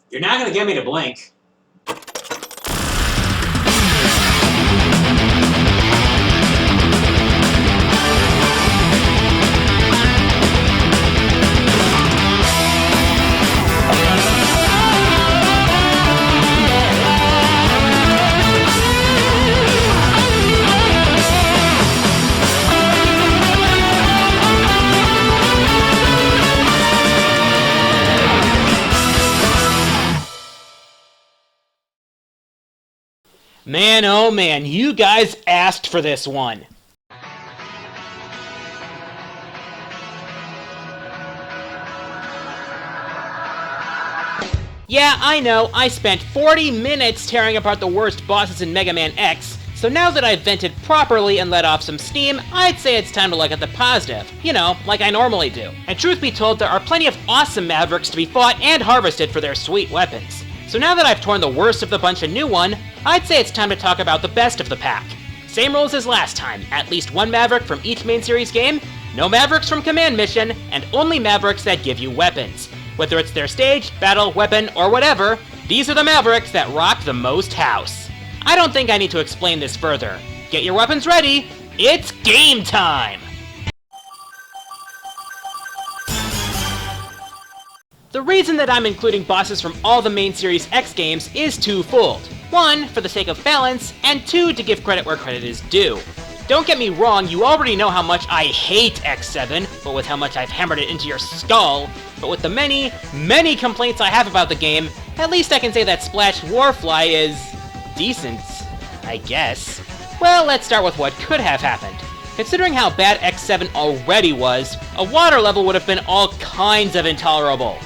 You're not gonna get me to blink. Man, oh man, you guys asked for this one. Yeah, I know, I spent 40 minutes tearing apart the worst bosses in Mega Man X, so now that I've vented properly and let off some steam, I'd say it's time to look at the positive. You know, like I normally do. And truth be told, there are plenty of awesome Mavericks to be fought and harvested for their sweet weapons. So now that I've torn the worst of the bunch a new one, I'd say it's time to talk about the best of the pack. Same rules as last time, at least one Maverick from each main series game, no Mavericks from Command Mission, and only Mavericks that give you weapons. Whether it's their stage, battle, weapon, or whatever, these are the Mavericks that rock the most house. I don't think I need to explain this further. Get your weapons ready, it's game time! The reason that I'm including bosses from all the main Series X games is twofold. One, for the sake of balance, and two, to give credit where credit is due. Don't get me wrong, you already know how much I hate X7, but with how much I've hammered it into your skull, but with the many, many complaints I have about the game, at least I can say that Splash WarFly is decent, I guess. Well, let's start with what could have happened. Considering how bad X7 already was, a water level would have been all kinds of intolerable.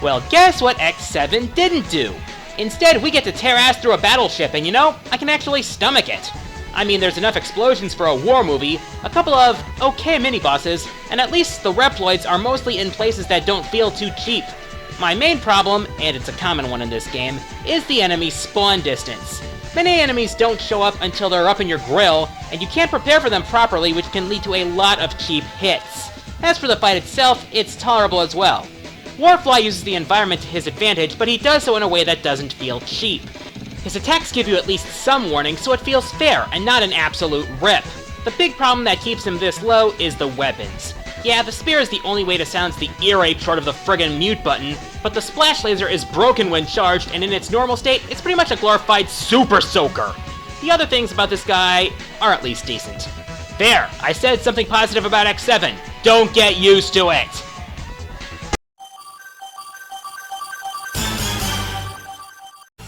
Well, guess what X7 didn't do? Instead, we get to tear ass through a battleship, and you know, I can actually stomach it. I mean, there's enough explosions for a war movie, a couple of okay mini-bosses, and at least the Reploids are mostly in places that don't feel too cheap. My main problem, and it's a common one in this game, is the enemy spawn distance. Many enemies don't show up until they're up in your grill, and you can't prepare for them properly, which can lead to a lot of cheap hits. As for the fight itself, it's tolerable as well. WarFly uses the environment to his advantage, but he does so in a way that doesn't feel cheap. His attacks give you at least some warning, so it feels fair and not an absolute rip. The big problem that keeps him this low is the weapons. Yeah, the spear is the only way to silence the ear ape short of the friggin' mute button, but the splash laser is broken when charged, and in its normal state, it's pretty much a glorified super soaker. The other things about this guy are at least decent. There, I said something positive about X7. Don't get used to it!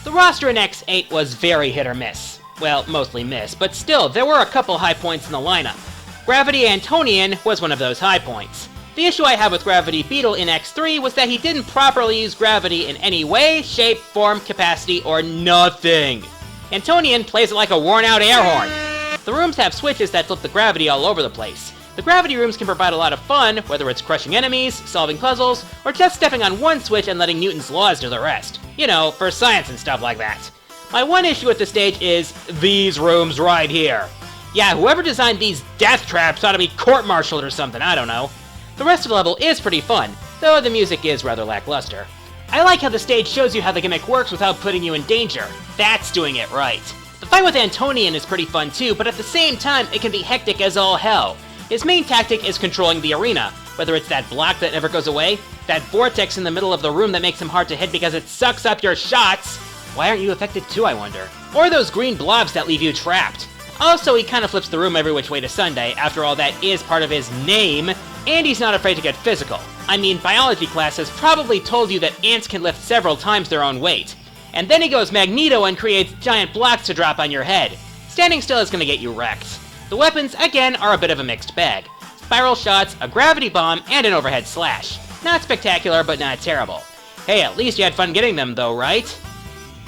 The roster in X8 was very hit or miss. Well, mostly miss, but still, there were a couple high points in the lineup. Gravity Antonian was one of those high points. The issue I have with Gravity Beetle in X3 was that he didn't properly use gravity in any way, shape, form, capacity, or nothing. Antonian plays it like a worn-out air horn. The rooms have switches that flip the gravity all over the place. The gravity rooms can provide a lot of fun, whether it's crushing enemies, solving puzzles, or just stepping on one switch and letting Newton's laws do the rest. You know, for science and stuff like that. My one issue with the stage is these rooms right here. Yeah, whoever designed these death traps ought to be court-martialed or something, I don't know. The rest of the level is pretty fun, though the music is rather lackluster. I like how the stage shows you how the gimmick works without putting you in danger. That's doing it right. The fight with Antonian is pretty fun too, but at the same time, it can be hectic as all hell. His main tactic is controlling the arena, whether it's that block that never goes away, that vortex in the middle of the room that makes him hard to hit because it sucks up your shots. Why aren't you affected too, I wonder? Or those green blobs that leave you trapped. Also, he kind of flips the room every which way to Sunday, after all that is part of his name, and he's not afraid to get physical. I mean, biology class has probably told you that ants can lift several times their own weight. And then he goes Magneto and creates giant blocks to drop on your head. Standing still is gonna get you wrecked. The weapons, again, are a bit of a mixed bag. Spiral shots, a gravity bomb, and an overhead slash. Not spectacular, but not terrible. Hey, at least you had fun getting them though, right?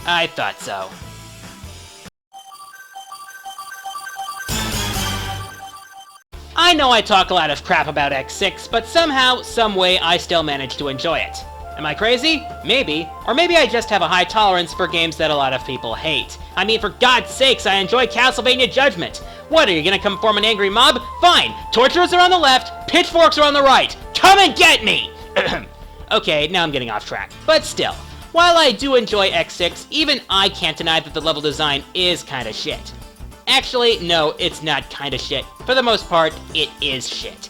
I thought so. I know I talk a lot of crap about X6, but somehow, someway, I still manage to enjoy it. Am I crazy? Maybe. Or maybe I just have a high tolerance for games that a lot of people hate. I mean, for God's sakes, I enjoy Castlevania Judgment. What, are you gonna come form an angry mob? Fine! Torturers are on the left, pitchforks are on the right! Come and get me! Okay, now I'm getting off track. But still, While I do enjoy X6, even I can't deny that the level design is kinda shit. Actually, no, it's not kinda shit. For the most part, it is shit.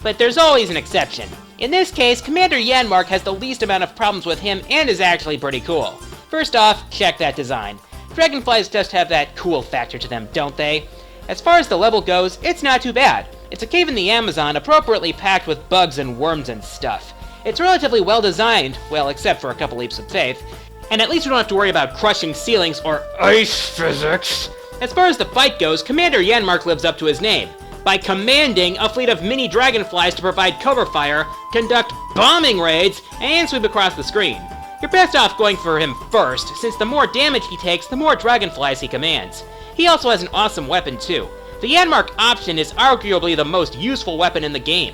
But there's always an exception. In this case, Commander Yenmark has the least amount of problems with him and is actually pretty cool. First off, check that design. Dragonflies just have that cool factor to them, don't they? As far as the level goes, it's not too bad. It's a cave in the Amazon appropriately packed with bugs and worms and stuff. It's relatively well designed, well, except for a couple leaps of faith, and at least we don't have to worry about crushing ceilings or ice physics. As far as the fight goes, Commander Yenmark lives up to his name, by commanding a fleet of mini dragonflies to provide cover fire, conduct bombing raids, and sweep across the screen. You're best off going for him first, since the more damage he takes, the more dragonflies he commands. He also has an awesome weapon too. The Yenmark option is arguably the most useful weapon in the game.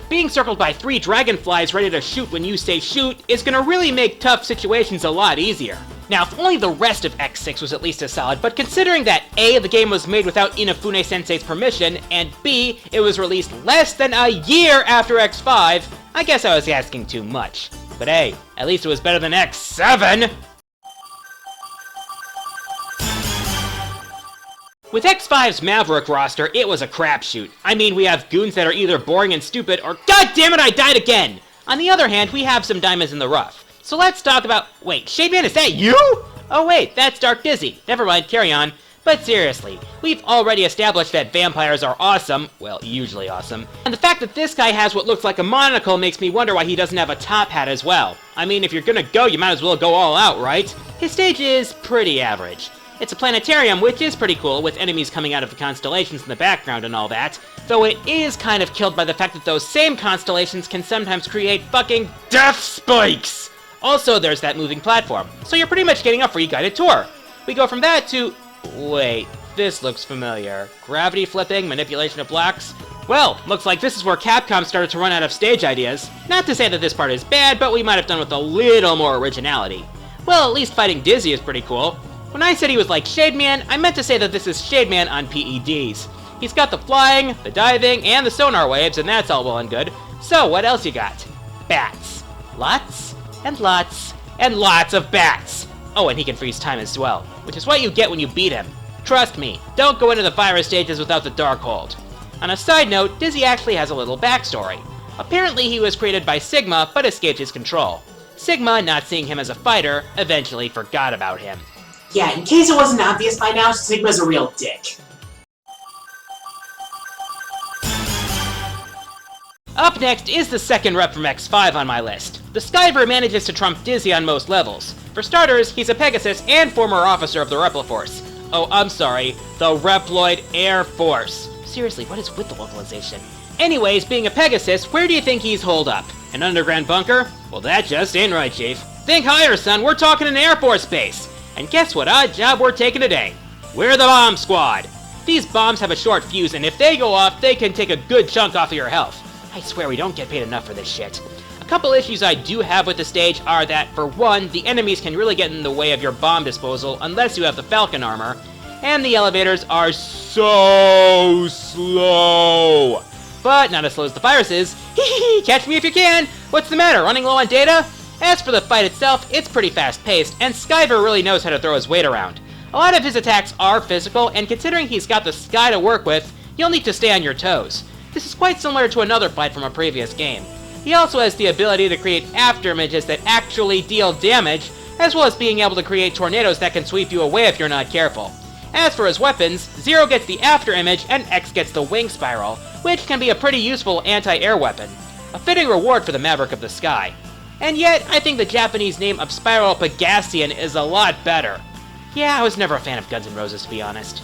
Being circled by 3 dragonflies ready to shoot when you say shoot is gonna really make tough situations a lot easier. Now, if only the rest of X6 was at least as solid, but considering that A, the game was made without Inafune-sensei's permission, and B, it was released less than a year after X5, I guess I was asking too much. But hey, at least it was better than X7! With X5's Maverick roster, it was a crapshoot. I mean, we have goons that are either boring and stupid, or God damn it, I died again! On the other hand, we have some diamonds in the rough. So let's talk about— wait, Shademan, is that you? Oh wait, that's Dark Dizzy. Never mind, carry on. But seriously, we've already established that vampires are awesome, well, usually awesome, and the fact that this guy has what looks like a monocle makes me wonder why he doesn't have a top hat as well. I mean, if you're gonna go, you might as well go all out, right? His stage is pretty average. It's a planetarium, which is pretty cool, with enemies coming out of the constellations in the background and all that, though it is kind of killed by the fact that those same constellations can sometimes create fucking death spikes! Also, there's that moving platform, so you're pretty much getting a free guided tour. We go from that to— wait, this looks familiar. Gravity flipping, manipulation of blocks? Well, looks like this is where Capcom started to run out of stage ideas. Not to say that this part is bad, but we might have done with a little more originality. Well, at least fighting Dizzy is pretty cool. When I said he was like Shademan, I meant to say that this is Shademan on PEDs. He's got the flying, the diving, and the sonar waves, and that's all well and good. So, what else you got? Bats. Lots, and lots, and lots of bats! Oh, and he can freeze time as well, which is what you get when you beat him. Trust me, don't go into the virus stages without the Darkhold. On a side note, Dizzy actually has a little backstory. Apparently he was created by Sigma, but escaped his control. Sigma, not seeing him as a fighter, eventually forgot about him. Yeah, in case it wasn't obvious by now, Sigma's a real dick. Up next is the second rep from X5 on my list. The Skyver manages to trump Dizzy on most levels. For starters, he's a Pegasus and former officer of the Repliforce. Oh, I'm sorry, the Reploid Air Force. Seriously, what is with the localization? Anyways, being a Pegasus, where do you think he's holed up? An underground bunker? Well, that just ain't right, Chief. Think higher, son, we're talking an Air Force base. And guess what odd job we're taking today? We're the Bomb Squad. These bombs have a short fuse, and if they go off, they can take a good chunk off of your health. I swear we don't get paid enough for this shit. A couple issues I do have with the stage are that, for one, the enemies can really get in the way of your bomb disposal unless you have the Falcon armor, and the elevators are so slow. But not as slow as the viruses. Hee catch me if you can! What's the matter, running low on data? As for the fight itself, it's pretty fast-paced, and Skyver really knows how to throw his weight around. A lot of his attacks are physical, and considering he's got the sky to work with, you'll need to stay on your toes. This is quite similar to another fight from a previous game. He also has the ability to create afterimages that actually deal damage, as well as being able to create tornadoes that can sweep you away if you're not careful. As for his weapons, Zero gets the afterimage and X gets the wing spiral, which can be a pretty useful anti-air weapon. A fitting reward for the Maverick of the Sky. And yet, I think the Japanese name of Spiral Pegassian is a lot better. Yeah, I was never a fan of Guns N' Roses, to be honest.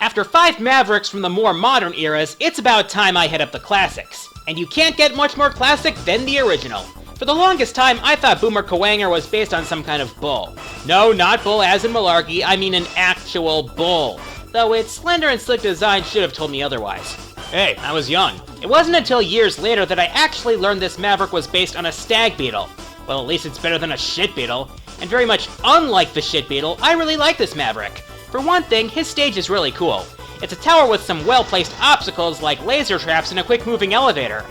After 5 Mavericks from the more modern eras, it's about time I hit up the classics. And you can't get much more classic than the original. For the longest time, I thought Boomer Kuwanger was based on some kind of bull. No, not bull as in malarkey, I mean an actual bull. Though its slender and slick design should have told me otherwise. Hey, I was young. It wasn't until years later that I actually learned this Maverick was based on a Stag Beetle. Well, at least it's better than a shit beetle. And very much unlike the shit beetle, I really like this Maverick. For one thing, his stage is really cool. It's a tower with some well-placed obstacles like laser traps and a quick-moving elevator.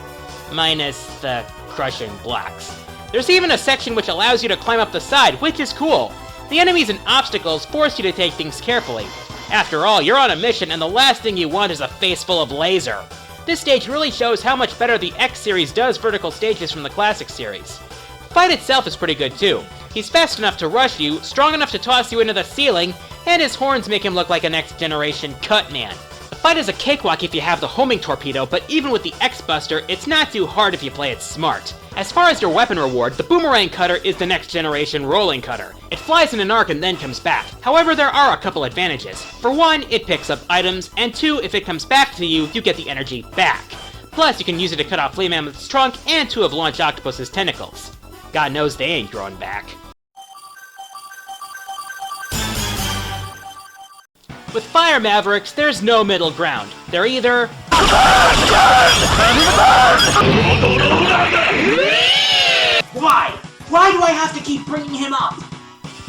minus the crushing blocks. There's even a section which allows you to climb up the side, which is cool. The enemies and obstacles force you to take things carefully. After all, you're on a mission and the last thing you want is a face full of laser. This stage really shows how much better the X series does vertical stages from the classic series. The fight itself is pretty good too. He's fast enough to rush you, strong enough to toss you into the ceiling, and his horns make him look like a next generation Cut Man. The fight is a cakewalk if you have the homing torpedo, but even with the X-Buster, it's not too hard if you play it smart. As far as your weapon reward, the Boomerang Cutter is the next generation rolling cutter. It flies in an arc and then comes back. However, there are a couple advantages. For one, it picks up items, and two, if it comes back to you, you get the energy back. Plus, you can use it to cut off Flea Mammoth's trunk and two of Launch Octopus's tentacles. God knows they ain't growing back. With Fire Mavericks, there's no middle ground. They're either... Why? Why do I have to keep bringing him up?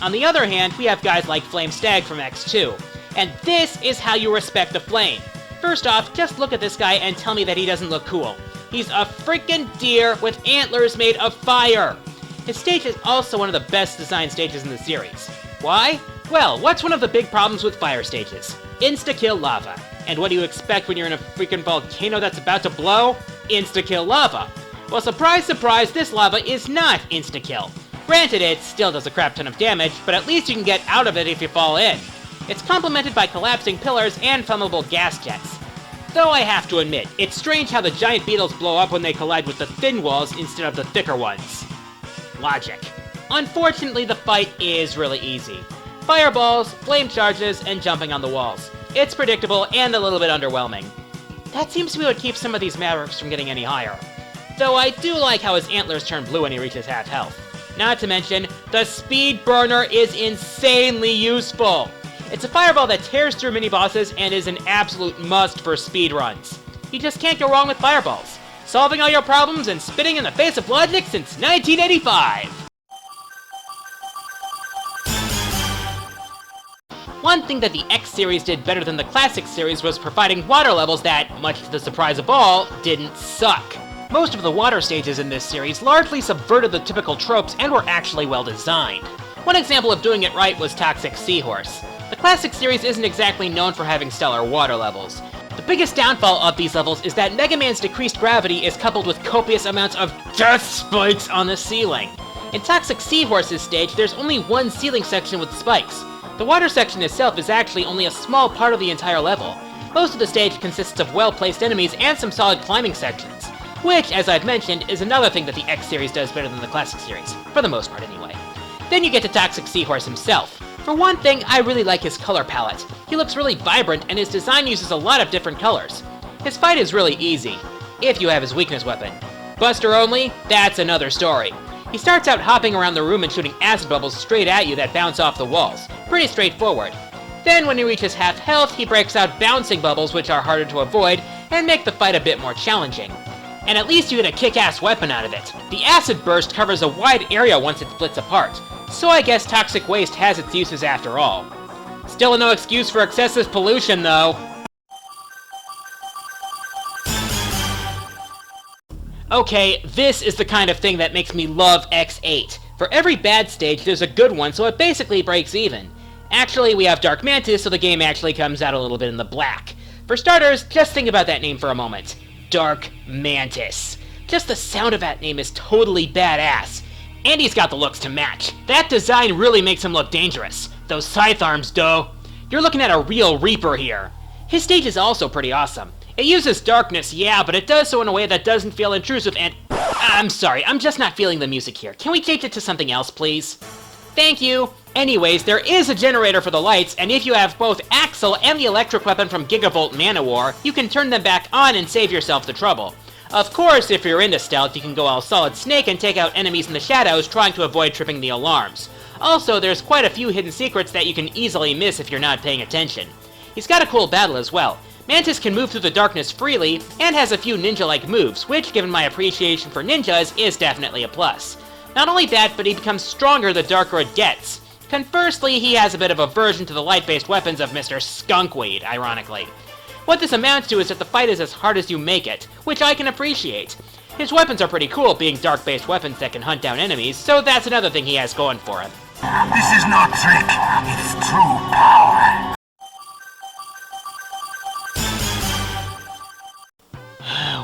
On the other hand, we have guys like Flame Stag from X2. And this is how you respect a flame. First off, just look at this guy and tell me that he doesn't look cool. He's a freaking deer with antlers made of fire! His stage is also one of the best designed stages in the series. Why? Well, what's one of the big problems with fire stages? Insta-kill lava. And what do you expect when you're in a freaking volcano that's about to blow? Insta-kill lava. Well, surprise, surprise, this lava is not insta-kill. Granted, it still does a crap ton of damage, but at least you can get out of it if you fall in. It's complemented by collapsing pillars and flammable gas jets. Though I have to admit, it's strange how the giant beetles blow up when they collide with the thin walls instead of the thicker ones. Logic. Unfortunately, the fight is really easy. Fireballs, flame charges, and jumping on the walls. It's predictable and a little bit underwhelming. That seems to be what keeps some of these Mavericks from getting any higher. Though I do like how his antlers turn blue when he reaches half health. Not to mention, the Speed Burner is insanely useful! It's a fireball that tears through mini-bosses and is an absolute must for speedruns. You just can't go wrong with fireballs. Solving all your problems and spitting in the face of logic since 1985! One thing that the X series did better than the classic series was providing water levels that, much to the surprise of all, didn't suck. Most of the water stages in this series largely subverted the typical tropes and were actually well designed. One example of doing it right was Toxic Seahorse. The classic series isn't exactly known for having stellar water levels. The biggest downfall of these levels is that Mega Man's decreased gravity is coupled with copious amounts of death spikes on the ceiling. In Toxic Seahorse's stage, there's only one ceiling section with spikes. The water section itself is actually only a small part of the entire level. Most of the stage consists of well-placed enemies and some solid climbing sections, which, as I've mentioned, is another thing that the X series does better than the classic series, for the most part anyway. Then you get to Toxic Seahorse himself. For one thing, I really like his color palette. He looks really vibrant and his design uses a lot of different colors. His fight is really easy, if you have his weakness weapon. Buster only? That's another story. He starts out hopping around the room and shooting acid bubbles straight at you that bounce off the walls. Pretty straightforward. Then when he reaches half health, he breaks out bouncing bubbles which are harder to avoid and make the fight a bit more challenging. And at least you get a kick-ass weapon out of it. The acid burst covers a wide area once it splits apart, so I guess toxic waste has its uses after all. Still no excuse for excessive pollution though. Okay, this is the kind of thing that makes me love X8. For every bad stage, there's a good one, so it basically breaks even. Actually, we have Dark Mantas, so the game actually comes out a little bit in the black. For starters, just think about that name for a moment. Dark Mantas. Just the sound of that name is totally badass. And he's got the looks to match. That design really makes him look dangerous. Those scythe arms, though. You're looking at a real Reaper here. His stage is also pretty awesome. It uses darkness, yeah, but it does so in a way that doesn't feel intrusive and... I'm sorry, I'm just not feeling the music here. Can we change it to something else, please? Thank you! Anyways, there is a generator for the lights, and if you have both Axel and the electric weapon from Gigavolt Manowar, you can turn them back on and save yourself the trouble. Of course, if you're into stealth, you can go all Solid Snake and take out enemies in the shadows trying to avoid tripping the alarms. Also, there's quite a few hidden secrets that you can easily miss if you're not paying attention. He's got a cool battle as well. Mantas can move through the darkness freely, and has a few ninja-like moves, which, given my appreciation for ninjas, is definitely a plus. Not only that, but he becomes stronger the darker it gets. Conversely, he has a bit of aversion to the light-based weapons of Mr. Skunkweed, ironically. What this amounts to is that the fight is as hard as you make it, which I can appreciate. His weapons are pretty cool, being dark-based weapons that can hunt down enemies, so that's another thing he has going for him. This is not trick, it's true power.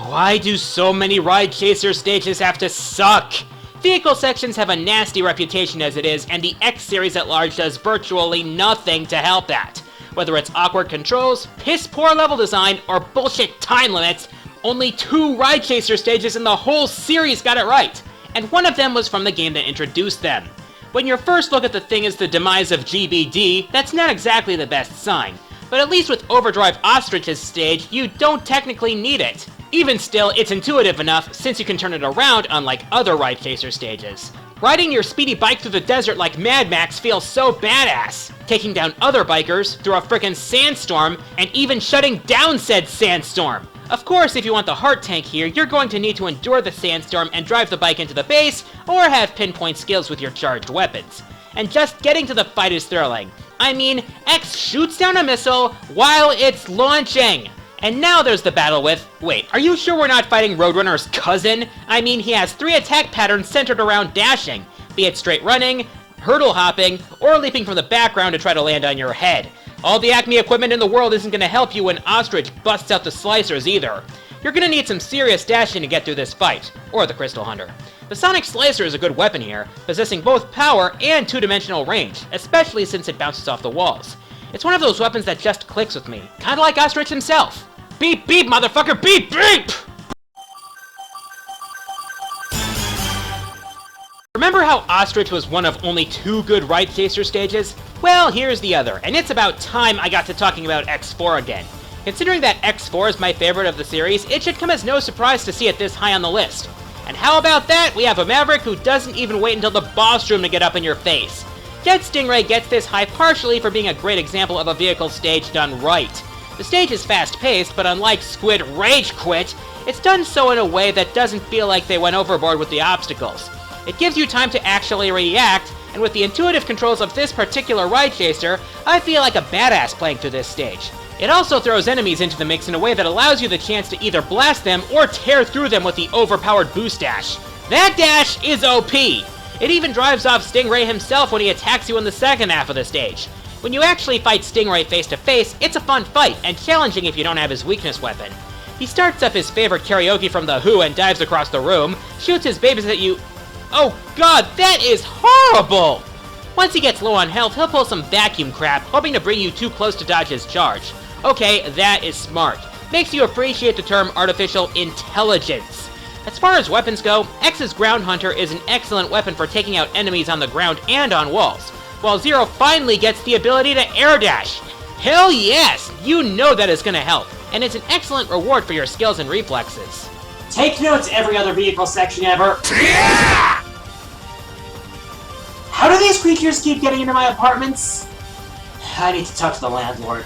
Why do so many Ride Chaser stages have to suck? Vehicle sections have a nasty reputation as it is, and the X series at large does virtually nothing to help that. Whether it's awkward controls, piss-poor level design, or bullshit time limits, only 2 Ride Chaser stages in the whole series got it right, and one of them was from the game that introduced them. When your first look at the thing is the demise of GBD, that's not exactly the best sign, but at least with Overdrive Ostrich's stage, you don't technically need it. Even still, it's intuitive enough, since you can turn it around unlike other Ride Chaser stages. Riding your speedy bike through the desert like Mad Max feels so badass. Taking down other bikers through a frickin' sandstorm, and even shutting down said sandstorm. Of course, if you want the heart tank here, you're going to need to endure the sandstorm and drive the bike into the base, or have pinpoint skills with your charged weapons. And just getting to the fight is thrilling. I mean, X shoots down a missile while it's launching! And now there's the battle with... Wait, are you sure we're not fighting Roadrunner's cousin? I mean, he has 3 attack patterns centered around dashing, be it straight running, hurdle hopping, or leaping from the background to try to land on your head. All the Acme equipment in the world isn't going to help you when Ostrich busts out the slicers either. You're going to need some serious dashing to get through this fight, or the Crystal Hunter. The Sonic Slicer is a good weapon here, possessing both power and 2-dimensional range, especially since it bounces off the walls. It's one of those weapons that just clicks with me, kinda like Ostrich himself. Beep beep, motherfucker, beep beep! Remember how Ostrich was one of only 2 good Ride Chaser stages? Well, here's the other, and it's about time I got to talking about X4 again. Considering that X4 is my favorite of the series, it should come as no surprise to see it this high on the list. And how about that? We have a Maverick who doesn't even wait until the boss room to get up in your face. Jet Stingray gets this high partially for being a great example of a vehicle stage done right. The stage is fast-paced, but unlike Squid Rage Quit, it's done so in a way that doesn't feel like they went overboard with the obstacles. It gives you time to actually react, and with the intuitive controls of this particular Ride Chaser, I feel like a badass playing through this stage. It also throws enemies into the mix in a way that allows you the chance to either blast them or tear through them with the overpowered boost dash. That dash is OP! It even drives off Stingray himself when he attacks you in the second half of the stage. When you actually fight Stingray face to face, it's a fun fight, and challenging if you don't have his weakness weapon. He starts up his favorite karaoke from The Who and dives across the room, shoots his babies at you... Oh god, that is horrible! Once he gets low on health, he'll pull some vacuum crap, hoping to bring you too close to dodge his charge. Okay, that is smart. Makes you appreciate the term artificial intelligence. As far as weapons go, X's Ground Hunter is an excellent weapon for taking out enemies on the ground and on walls, while Zero finally gets the ability to air dash. Hell yes! You know that is gonna help, and it's an excellent reward for your skills and reflexes. Take notes, every other vehicle section ever. Yeah! How do these creatures keep getting into my apartments? I need to talk to the landlord.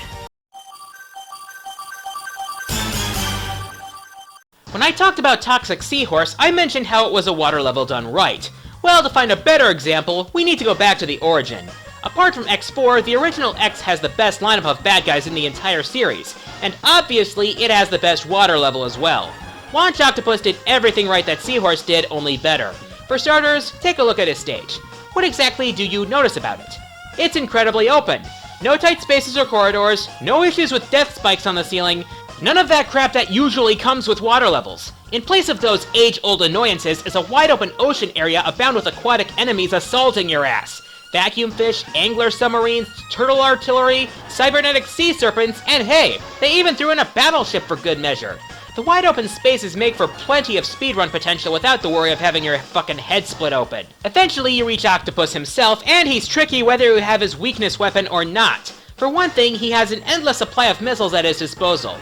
When I talked about Toxic Seahorse, I mentioned how it was a water level done right. Well, to find a better example, we need to go back to the origin. Apart from X4, the original X has the best lineup of bad guys in the entire series, and obviously it has the best water level as well. Launch Octopus did everything right that Seahorse did, only better. For starters, take a look at his stage. What exactly do you notice about it? It's incredibly open. No tight spaces or corridors, no issues with death spikes on the ceiling, none of that crap that usually comes with water levels. In place of those age-old annoyances is a wide-open ocean area abound with aquatic enemies assaulting your ass. Vacuum fish, angler submarines, turtle artillery, cybernetic sea serpents, and hey, they even threw in a battleship for good measure. The wide-open spaces make for plenty of speedrun potential without the worry of having your fucking head split open. Eventually you reach Octopus himself, and he's tricky whether you have his weakness weapon or not. For one thing, he has an endless supply of missiles at his disposal.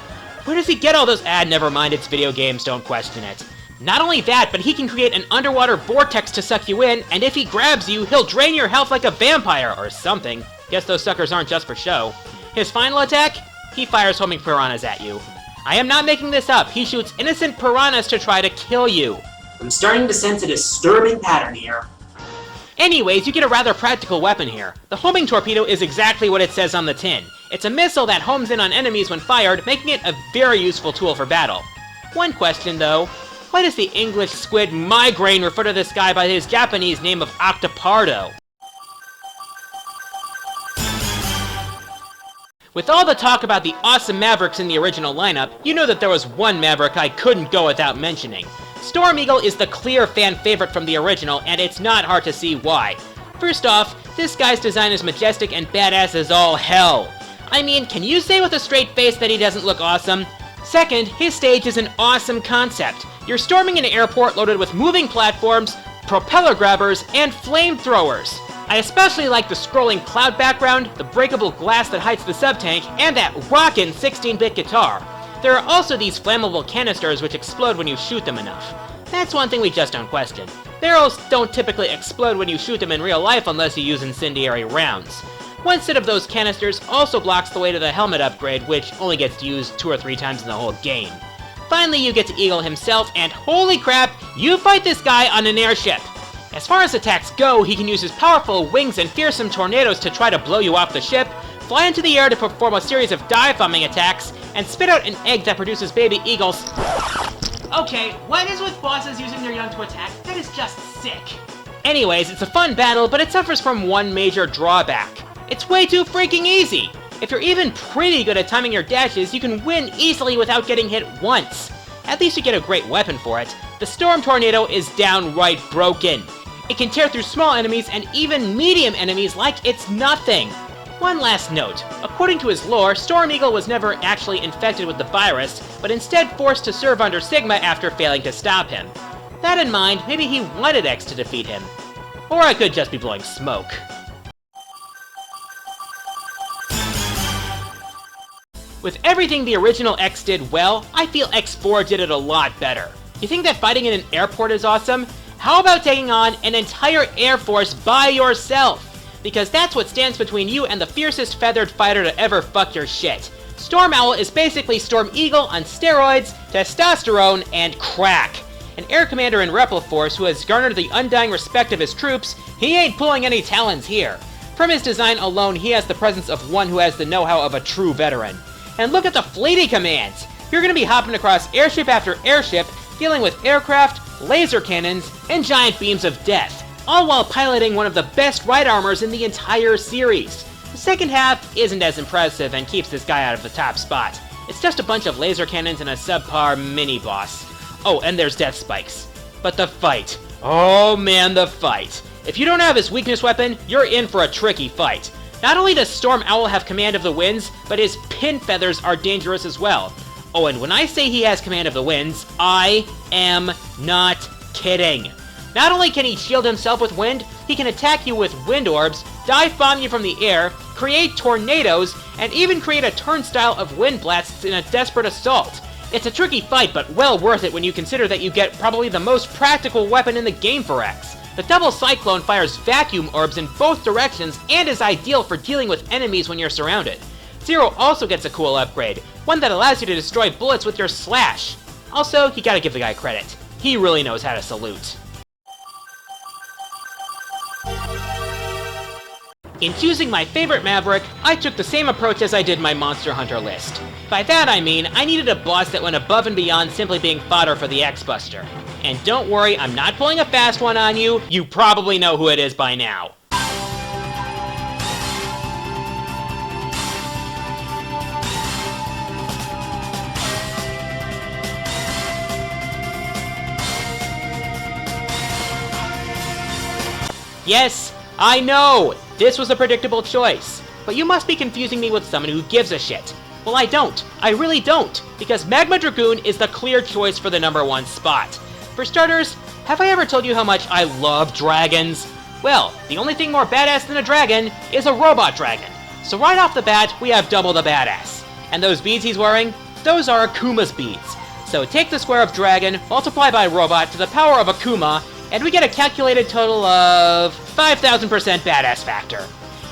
Where does he get all those? Never mind, it's video games, don't question it. Not only that, but he can create an underwater vortex to suck you in, and if he grabs you, he'll drain your health like a vampire, or something. Guess those suckers aren't just for show. His final attack? He fires homing piranhas at you. I am not making this up, he shoots innocent piranhas to try to kill you. I'm starting to sense a disturbing pattern here. Anyways, you get a rather practical weapon here. The homing torpedo is exactly what it says on the tin. It's a missile that homes in on enemies when fired, making it a very useful tool for battle. One question though, Why does the English squid Migraine refer to this guy by his Japanese name of Octopardo? With all the talk about the awesome Mavericks in the original lineup, you know that there was one Maverick I couldn't go without mentioning. Storm Eagle is the clear fan favorite from the original, and it's not hard to see why. First off, this guy's design is majestic and badass as all hell. I mean, can you say with a straight face that he doesn't look awesome? Second, his stage is an awesome concept. You're storming an airport loaded with moving platforms, propeller grabbers, and flamethrowers. I especially like the scrolling cloud background, the breakable glass that hides the sub-tank, and that rockin' 16-bit guitar. There are also these flammable canisters which explode when you shoot them enough. That's one thing we just don't question. Barrels don't typically explode when you shoot them in real life unless you use incendiary rounds. One set of those canisters also blocks the way to the helmet upgrade, which only gets used 2 or 3 times in the whole game. Finally, you get to Eagle himself, and holy crap, you fight this guy on an airship! As far as attacks go, he can use his powerful wings and fearsome tornadoes to try to blow you off the ship, fly into the air to perform a series of dive-bombing attacks, and spit out an egg that produces baby eagles. Okay, what is with bosses using their young to attack? That is just sick. Anyways, it's a fun battle, but it suffers from one major drawback. It's way too freaking easy! If you're even pretty good at timing your dashes, you can win easily without getting hit once. At least you get a great weapon for it. The Storm Tornado is downright broken. It can tear through small enemies and even medium enemies like it's nothing. One last note. According to his lore, Storm Eagle was never actually infected with the virus, but instead forced to serve under Sigma after failing to stop him. That in mind, maybe he wanted X to defeat him. Or I could just be blowing smoke. With everything the original X did well, I feel X4 did it a lot better. You think that fighting in an airport is awesome? How about taking on an entire air force by yourself? Because that's what stands between you and the fiercest feathered fighter to ever fuck your shit. Storm Owl is basically Storm Eagle on steroids, testosterone, and crack. An air commander in Repel Force who has garnered the undying respect of his troops, he ain't pulling any talons here. From his design alone, he has the presence of one who has the know-how of a true veteran. And look at the fleet he commands! You're gonna be hopping across airship after airship, dealing with aircraft, laser cannons, and giant beams of death, all while piloting one of the best ride armors in the entire series. The second half isn't as impressive and keeps this guy out of the top spot. It's just a bunch of laser cannons and a subpar mini-boss. Oh, and there's death spikes. But the fight. Oh man, the fight. If you don't have his weakness weapon, you're in for a tricky fight. Not only does Storm Owl have command of the winds, but his pin feathers are dangerous as well. Oh, and when I say he has command of the winds, I am not kidding. Not only can he shield himself with wind, he can attack you with wind orbs, dive bomb you from the air, create tornadoes, and even create a turnstile of wind blasts in a desperate assault. It's a tricky fight, but well worth it when you consider that you get probably the most practical weapon in the game for X. The double cyclone fires vacuum orbs in both directions and is ideal for dealing with enemies when you're surrounded. Zero also gets a cool upgrade, one that allows you to destroy bullets with your slash. Also, you gotta give the guy credit. He really knows how to salute. In choosing my favorite Maverick, I took the same approach as I did my Monster Hunter list. By that I mean, I needed a boss that went above and beyond simply being fodder for the X-Buster. And don't worry, I'm not pulling a fast one on you, you probably know who it is by now. Yes, I know! This was a predictable choice. But you must be confusing me with someone who gives a shit. Well, I don't. I really don't. Because Magma Dragoon is the clear choice for the #1 spot. For starters, have I ever told you how much I love dragons? Well, the only thing more badass than a dragon is a robot dragon. So right off the bat, we have double the badass. And those beads he's wearing? Those are Akuma's beads. So take the square of dragon, multiply by robot to the power of Akuma, and we get a calculated total of 5,000% badass factor.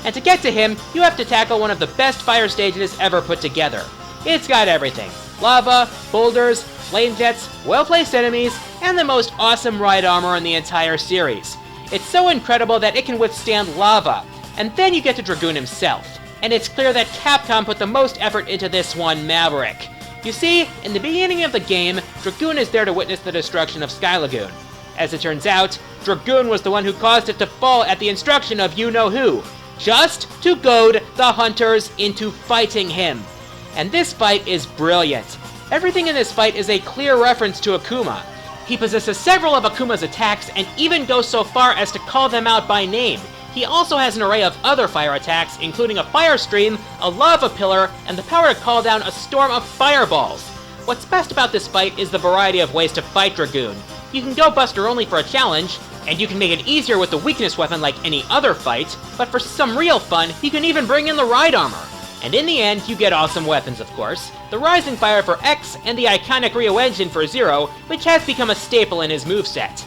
And to get to him, you have to tackle one of the best fire stages ever put together. It's got everything. Lava, boulders, flame jets, well-placed enemies, and the most awesome ride armor in the entire series. It's so incredible that it can withstand lava. And then you get to Dragoon himself. And it's clear that Capcom put the most effort into this one Maverick. You see, in the beginning of the game, Dragoon is there to witness the destruction of Sky Lagoon. As it turns out, Dragoon was the one who caused it to fall at the instruction of you-know-who, just to goad the hunters into fighting him. And this fight is brilliant. Everything in this fight is a clear reference to Akuma. He possesses several of Akuma's attacks and even goes so far as to call them out by name. He also has an array of other fire attacks, including a fire stream, a lava pillar, and the power to call down a storm of fireballs. What's best about this fight is the variety of ways to fight Dragoon. You can go Buster only for a challenge, and you can make it easier with the weakness weapon like any other fight, but for some real fun, you can even bring in the ride armor. And in the end, you get awesome weapons, of course. The Rising Fire for X and the iconic Ryo Engine for Zero, which has become a staple in his moveset.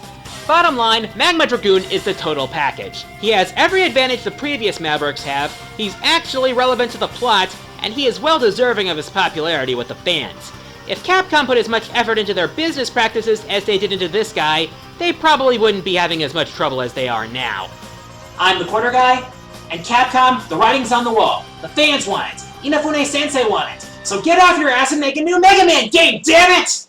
Bottom line, Magma Dragoon is the total package. He has every advantage the previous Mavericks have, he's actually relevant to the plot, and he is well deserving of his popularity with the fans. If Capcom put as much effort into their business practices as they did into this guy, they probably wouldn't be having as much trouble as they are now. I'm the corner guy, and Capcom, the writing's on the wall. The fans want it. Inafune Sensei want it. So get off your ass and make a new Mega Man game, damn it!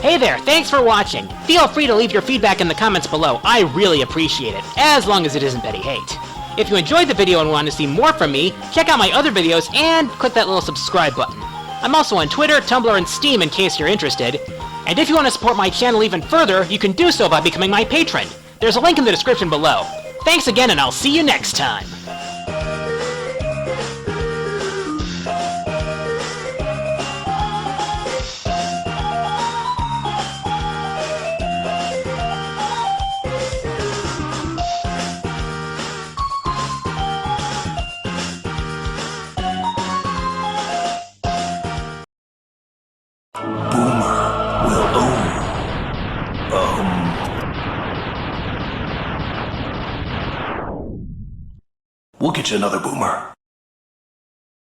Hey there, thanks for watching. Feel free to leave your feedback in the comments below. I really appreciate it, as long as it isn't petty hate. If you enjoyed the video and want to see more from me, check out my other videos and click that little subscribe button. I'm also on Twitter, Tumblr, and Steam in case you're interested. And if you want to support my channel even further, you can do so by becoming my patron. There's a link in the description below. Thanks again, and I'll see you next time. We'll get you another boomer.